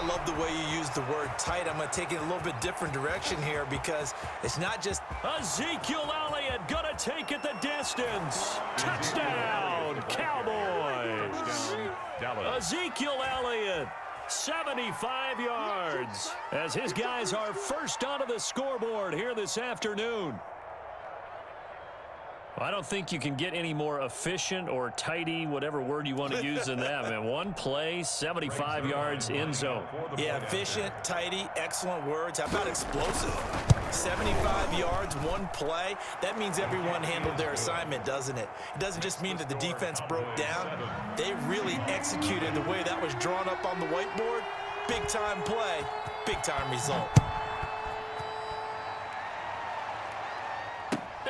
love the way you use the word tight. I'm going to take it a little bit different direction here because it's not just... Ezekiel Elliott going to take it the distance. Touchdown, Cowboys. Ezekiel Elliott, 75 yards, as his guys are first onto the scoreboard here this afternoon. I don't think you can get any more efficient or tidy, whatever word you want to use in that, man. One play, 75 yards, end zone. Yeah, efficient, tidy, excellent words. How about explosive? 75 yards, one play. That means everyone handled their assignment, doesn't it? It doesn't just mean that the defense broke down. They really executed the way that was drawn up on the whiteboard. Big-time play, big-time result.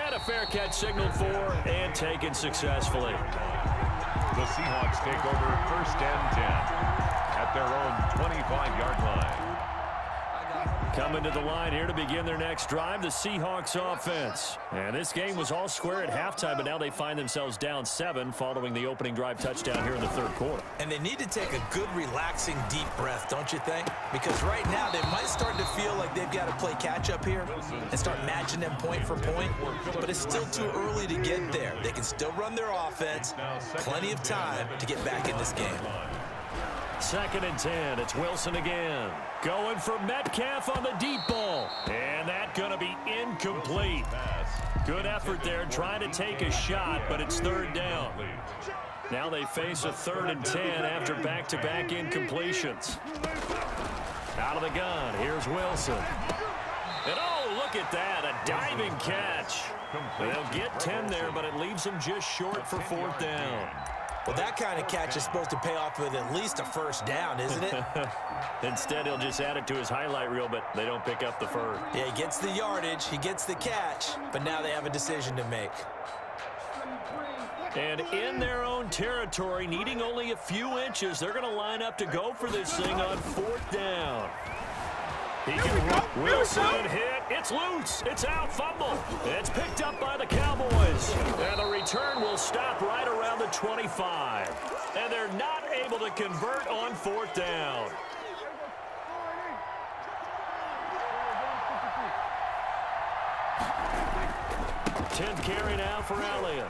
And a fair catch signaled for and taken successfully. The Seahawks take over 1st and 10 at their own 25-yard line. Coming to the line here to begin their next drive, the Seahawks offense. And this game was all square at halftime, but now they find themselves down 7 following the opening drive touchdown here in the third quarter. And they need to take a good, relaxing, deep breath, don't you think? Because right now they might start to feel like they've got to play catch-up here and start matching them point for point. But it's still too early to get there. They can still run their offense. Plenty of time to get back in this game. 2nd and 10. It's Wilson again. Going for Metcalf on the deep ball. And that's going to be incomplete. Good effort there trying to take a shot, but it's 3rd down. Now they face a 3rd and 10 after back-to-back incompletions. Out of the gun, here's Wilson. And oh, look at that, a diving catch. They'll get 10 there, but it leaves them just short for 4th down. Well, that kind of catch is supposed to pay off with at least a 1st down, isn't it? Instead, he'll just add it to his highlight reel, but they don't pick up the first. Yeah, he gets the yardage, he gets the catch, but now they have a decision to make. And in their own territory, needing only a few inches, they're going to line up to go for this thing on 4th down. He can Wilson hit. It's loose. It's out. Fumble. It's picked up by the Cowboys. And the return will stop right around the 25. And they're not able to convert on 4th down. Tenth carry now for Elliott.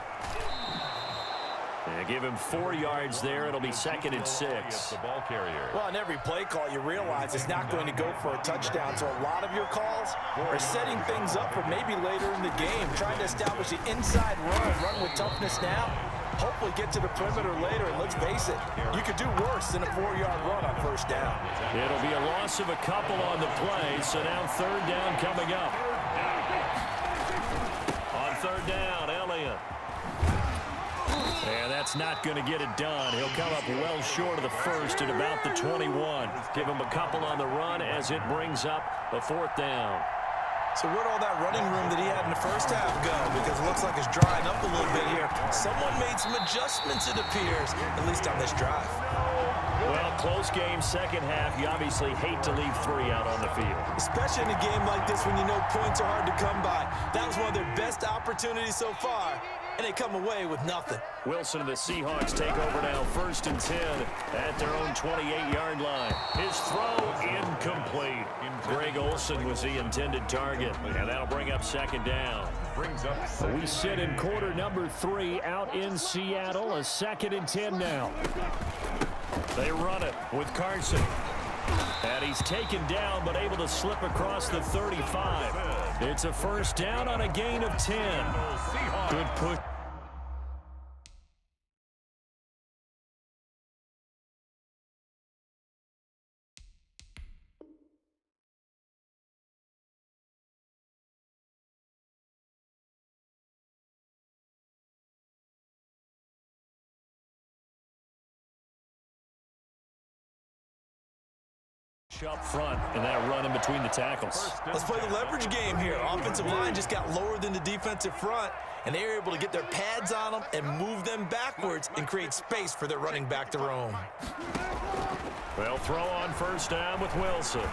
They give him 4 yards there. It'll be 2nd and 6. The ball carrier. Well, on every play call, you realize it's not going to go for a touchdown. So a lot of your calls are setting things up for maybe later in the game, trying to establish the inside run with toughness now. Hopefully get to the perimeter later. And let's face it, you could do worse than a 4-yard run on 1st down. It'll be a loss of a couple on the play. So now 3rd down coming up. On 3rd down, Elliott. And that's not going to get it done. He'll come up well short of the first at about the 21. Give him a couple on the run as it brings up a 4th down. So where'd all that running room that he had in the first half go? Because it looks like it's drying up a little bit here. Someone made some adjustments, it appears, at least on this drive. Well, close game, 2nd half. You obviously hate to leave 3 out on the field. Especially in a game like this when you know points are hard to come by. That was one of their best opportunities so far, and they come away with nothing. Wilson and the Seahawks take over now, 1st and 10 at their own 28-yard line. His throw incomplete. Greg Olsen was the intended target, and that'll bring up 2nd down. We sit in quarter number 3 out in Seattle, a 2nd and 10 now. They run it with Carson. And he's taken down, but able to slip across the 35. It's a 1st down on a gain of 10. Good push. Up front, and that run in between the tackles. Let's play the leverage game here. Offensive line just got lower than the defensive front, and they were able to get their pads on them and move them backwards and create space for their running back to roam. They'll throw on 1st down with Wilson.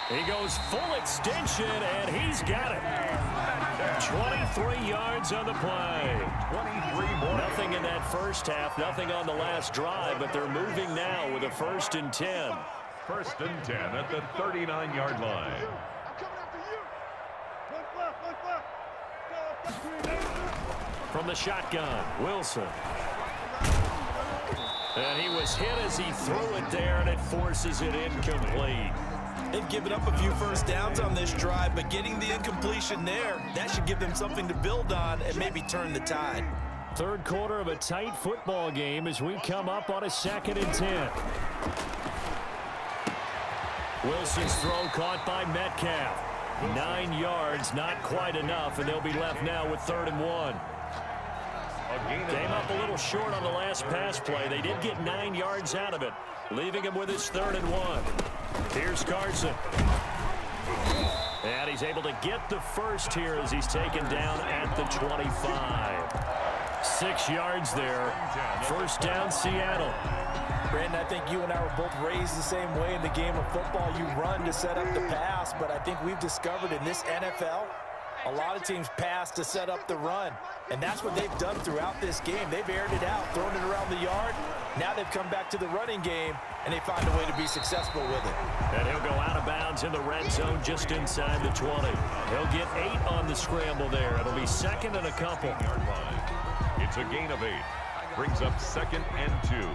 He goes full extension, and he's got it. 23 yards on the play. 23 more. Nothing in that first half, nothing on the last drive, but they're moving now with a 1st and 10. 1st and 10 at the 39-yard line. From the shotgun, Wilson. And he was hit as he threw it there, and it forces it incomplete. They've given up a few first downs on this drive, but getting the incompletion there, that should give them something to build on and maybe turn the tide. Third quarter of a tight football game as we come up on a 2nd and 10. Wilson's throw caught by Metcalf. 9 yards, not quite enough, and they'll be left now with 3rd and 1. Came up a little short on the last pass play. They did get 9 yards out of it, leaving him with his 3rd and 1. Here's Carson. And he's able to get the first here as he's taken down at the 25. 6 yards there. 1st down, Seattle. Brandon, I think you and I were both raised the same way in the game of football. You run to set up the pass, but I think we've discovered in this NFL, a lot of teams pass to set up the run. And that's what they've done throughout this game. They've aired it out, thrown it around the yard. Now they've come back to the running game, and they find a way to be successful with it. And he'll go out of bounds in the red zone just inside the 20. He'll get 8 on the scramble there. It'll be 2nd and a couple. It's a gain of 8. Brings up 2nd and 2.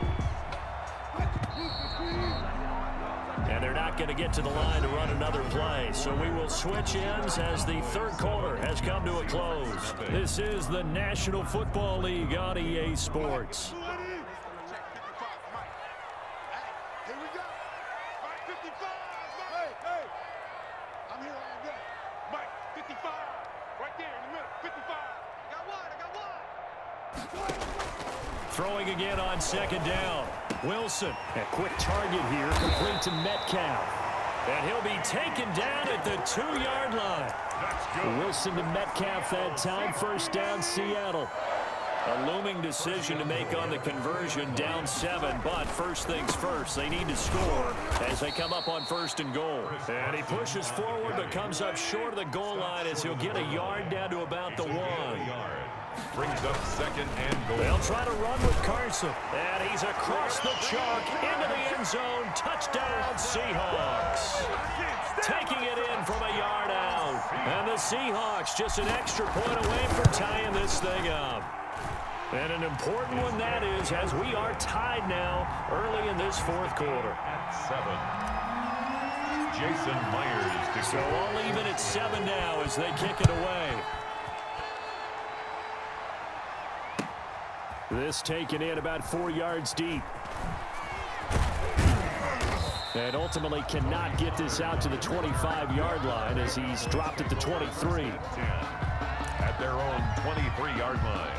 And they're not going to get to the line to run another play. So we will switch ends as the 3rd quarter has come to a close. This is the National Football League on EA Sports. Here we go. Mike 55. Hey. I'm here all day. Mike 55. Right there in the middle. 55. I got one. Throwing again on 2nd down. Wilson, a quick target here, complete to Metcalf. And he'll be taken down at the 2-yard line. Wilson to Metcalf that time. 1st down, Seattle. A looming decision to make on the conversion, down 7, but first things first, they need to score as they come up on 1st and goal. And he pushes forward but comes up short of the goal line as he'll get a yard down to about the 1. Brings up 2nd and goal. They'll try to run with Carson. And he's across the chalk into the end zone. Touchdown, Seahawks. Taking it in from a yard out. And the Seahawks just an extra point away from tying this thing up. And an important one that is, as we are tied now early in this 4th quarter. At 7. Jason Myers. So all even at 7 now as they kick it away. This taken in about 4 yards deep. And ultimately cannot get this out to the 25-yard line as he's dropped at the 23. 10 at their own 23-yard line.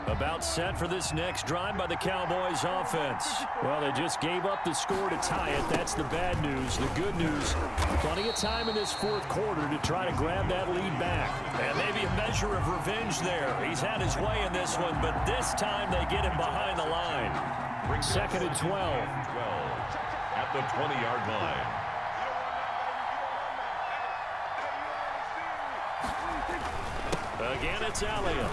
About set for this next drive by the Cowboys offense. Well, they just gave up the score to tie it. That's the bad news. The good news, plenty of time in this 4th quarter to try to grab that lead back. And maybe a measure of revenge there. He's had his way in this one, but this time they get him behind the line. 2nd and 12. At the 20-yard line. Again, it's Elliott.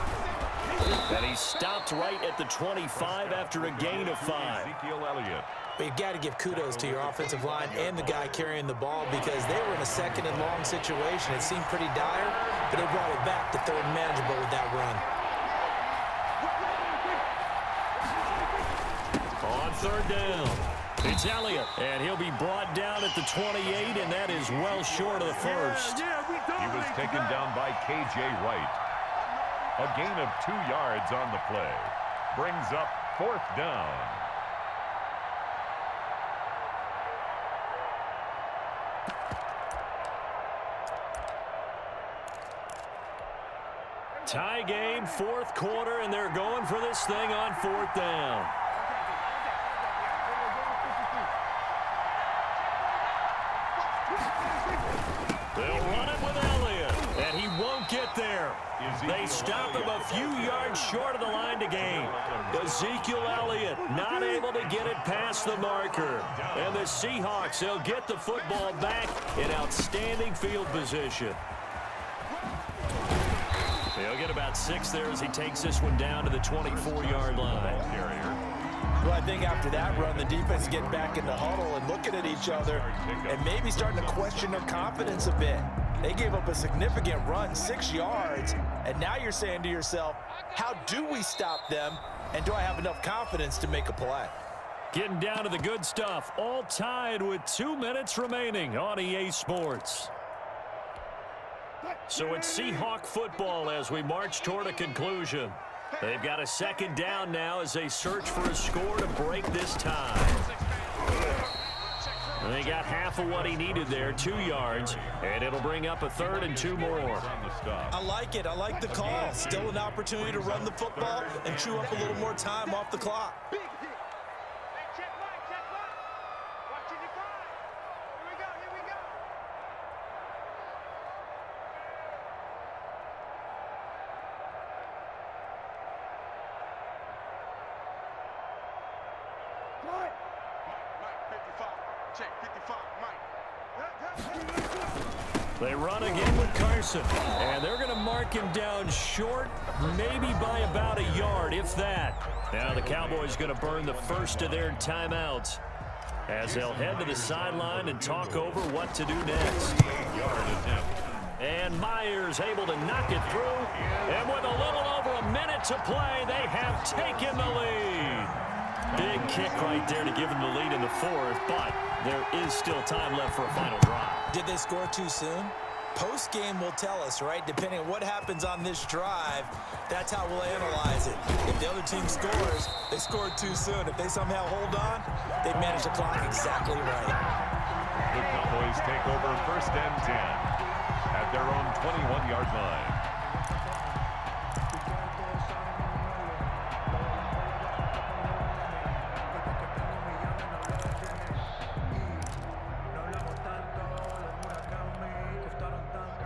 And he stopped right at the 25 after a gain of 5. Ezekiel Elliott. But you've got to give kudos to your offensive line and the guy carrying the ball because they were in a 2nd and long situation. It seemed pretty dire, but they brought it back to 3rd and manageable with that run. On 3rd down, it's Elliott. And he'll be brought down at the 28, and that is well short of the 1st. He was taken down by K.J. Wright. A gain of 2 yards on the play. Brings up 4th down. Tie game, 4th quarter, and they're going for this thing on 4th down. They'll run it with Elliott, and he won't get there. They stop him a few yards short of the line to gain. Ezekiel Elliott not able to get it past the marker. And the Seahawks, they'll get the football back in outstanding field position. He'll get about 6 there as he takes this one down to the 24-yard line. Well, I think after that run, the defense is getting back in the huddle and looking at each other and maybe starting to question their confidence a bit. They gave up a significant run, 6 yards, and now you're saying to yourself, how do we stop them, and do I have enough confidence to make a play? Getting down to the good stuff, all tied with 2 minutes remaining on EA Sports. So it's Seahawk football as we march toward a conclusion. They've got a second down now as they search for a score to break this tie. And they got half of what he needed there, 2 yards, and it'll bring up a 3rd and 2 more. I like it. I like the call. Still an opportunity to run the football and chew up a little more time off the clock. They run again with Carson, and they're going to mark him down short, maybe by about a yard, if that. Now the Cowboys going to burn the first of their timeouts as they'll head to the sideline and talk over what to do next. And Myers able to knock it through, and with a little over a minute to play, they have taken the lead. Big kick right there to give them the lead in the 4th, but there is still time left for a final drive. Did they score too soon? Post-game will tell us, right? Depending on what happens on this drive, that's how we'll analyze it. If the other team scores, they scored too soon. If they somehow hold on, they manage the clock exactly right. The Cowboys take over 1st and 10 at their own 21-yard line.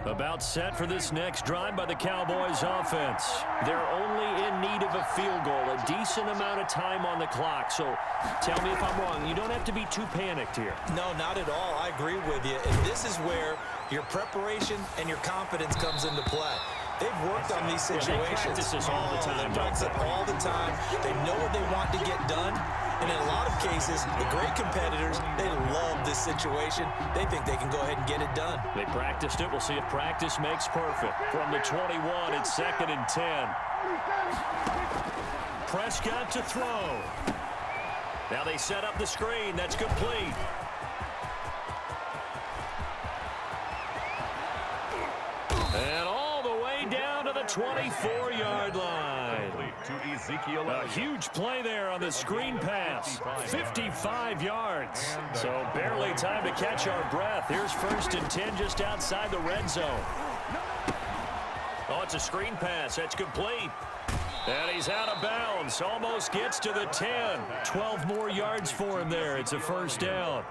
About set for this next drive by the Cowboys offense. They're only in need of a field goal, a decent amount of time on the clock. So tell me if I'm wrong. You don't have to be too panicked here. No, not at all. I agree with you. And this is where your preparation and your confidence comes into play. They've worked on these situations. They practice this all the time. They practice it all the time. They know what they want to get done. And in a lot of cases, the great competitors, they love this situation. They think they can go ahead and get it done. They practiced it. We'll see if practice makes perfect. From the 21, it's 2nd and 10. Prescott to throw. Now they set up the screen. That's complete. And all the way down to the 24-yard line. To Ezekiel A huge play there on the screen pass. 55 yards. So barely time to catch our breath. Here's 1st and 10 just outside the red zone. Oh, it's a screen pass. That's complete. And he's out of bounds. Almost gets to the 10. 12 more yards for him there. It's a 1st down.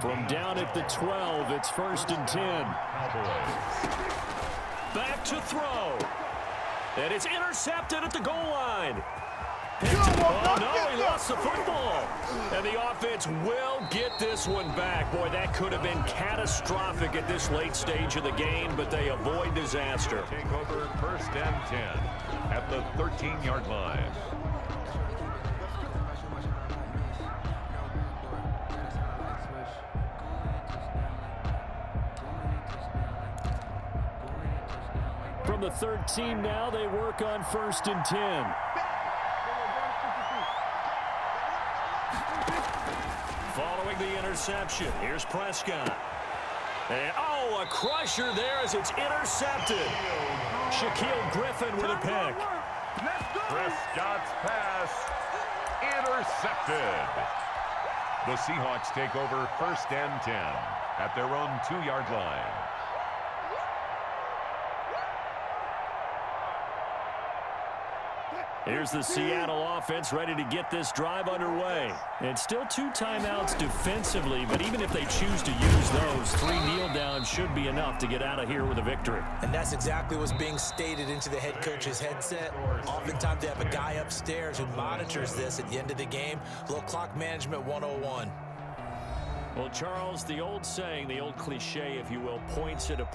From down at the 12, it's 1st and 10. Back to throw. And it's intercepted at the goal line. Oh, no, he lost the football. And the offense will get this one back. Boy, that could have been catastrophic at this late stage of the game, but they avoid disaster. take over 1st and 10 at the 13-yard line. From the 13 now, they work on 1st and 10. Following the interception, here's Prescott. And, oh, a crusher there as it's intercepted. Shaquille Griffin with a pick. Prescott's pass intercepted. The Seahawks take over 1st and 10 at their own 2-yard line. Here's the Seattle offense ready to get this drive underway. And still 2 timeouts defensively, but even if they choose to use those, 3 kneel downs should be enough to get out of here with a victory. And that's exactly what's being stated into the head coach's headset. Oftentimes they have a guy upstairs who monitors this at the end of the game. A little clock management 101. Well, Charles, the old saying, the old cliche, if you will, points at a